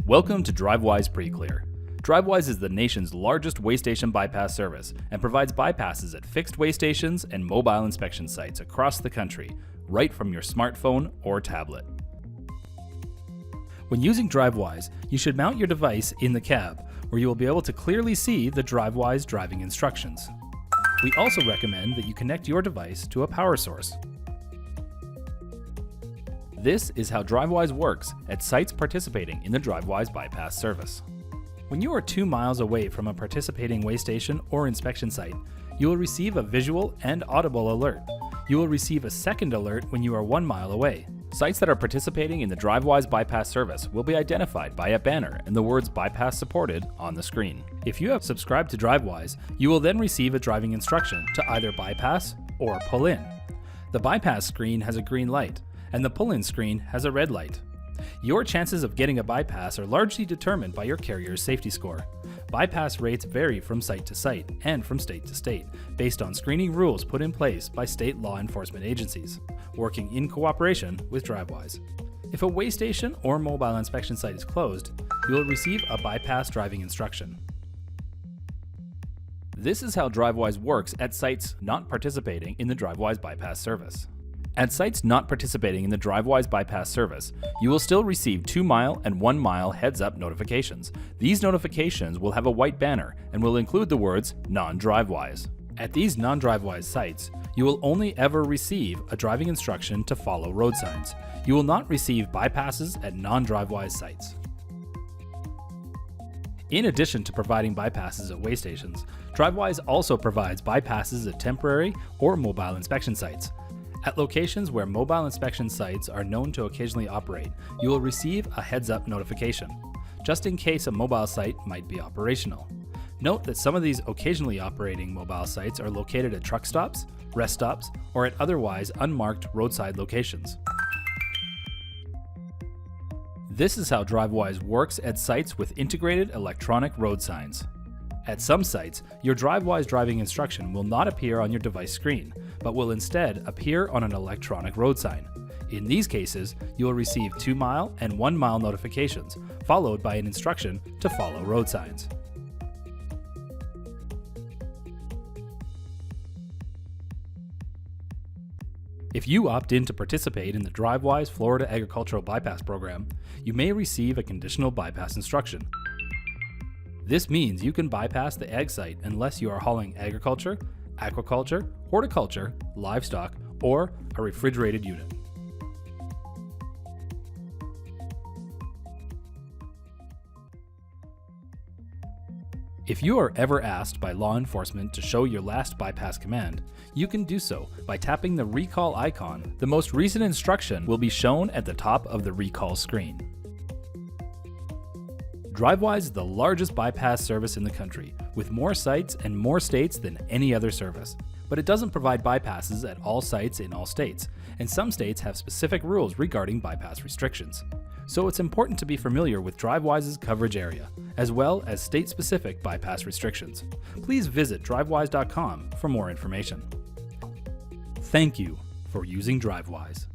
Welcome to Drivewyze PreClear. Drivewyze is the nation's largest waystation bypass service and provides bypasses at fixed waystations and mobile inspection sites across the country, right from your smartphone or tablet. When using Drivewyze, you should mount your device in the cab, where you will be able to clearly see the Drivewyze driving instructions. We also recommend that you connect your device to a power source. This is how Drivewyze works at sites participating in the Drivewyze bypass service. When you are 2 miles away from a participating waystation or inspection site, you will receive a visual and audible alert. You will receive a second alert when you are 1 mile away. Sites that are participating in the Drivewyze bypass service will be identified by a banner and the words bypass supported on the screen. If you have subscribed to Drivewyze, you will then receive a driving instruction to either bypass or pull in. The bypass screen has a green light, and the pull-in screen has a red light. Your chances of getting a bypass are largely determined by your carrier's safety score. Bypass rates vary from site to site and from state to state, based on screening rules put in place by state law enforcement agencies, working in cooperation with Drivewyze. If a waystation or mobile inspection site is closed, you will receive a bypass driving instruction. This is how Drivewyze works at sites not participating in the Drivewyze bypass service. At sites not participating in the Drivewyze bypass service, you will still receive 2 mile and 1 mile heads-up notifications. These notifications will have a white banner and will include the words non-Drivewyze. At these non-Drivewyze sites, you will only ever receive a driving instruction to follow road signs. You will not receive bypasses at non-Drivewyze sites. In addition to providing bypasses at waystations, Drivewyze also provides bypasses at temporary or mobile inspection sites. At locations where mobile inspection sites are known to occasionally operate, you will receive a heads-up notification, just in case a mobile site might be operational. Note that some of these occasionally operating mobile sites are located at truck stops, rest stops, or at otherwise unmarked roadside locations. This is how Drivewyze works at sites with integrated electronic road signs. At some sites, your Drivewyze driving instruction will not appear on your device screen, but will instead appear on an electronic road sign. In these cases, you will receive 2 mile and 1 mile notifications, followed by an instruction to follow road signs. If you opt in to participate in the Drivewyze Florida Agricultural Bypass Program, you may receive a conditional bypass instruction. This means you can bypass the ag site unless you are hauling agriculture, aquaculture, horticulture, livestock, or a refrigerated unit. If you are ever asked by law enforcement to show your last bypass command, you can do so by tapping the recall icon. The most recent instruction will be shown at the top of the recall screen. Drivewyze is the largest bypass service in the country, with more sites and more states than any other service. But it doesn't provide bypasses at all sites in all states, and some states have specific rules regarding bypass restrictions. So it's important to be familiar with Drivewyze's coverage area, as well as state-specific bypass restrictions. Please visit drivewyze.com for more information. Thank you for using Drivewyze.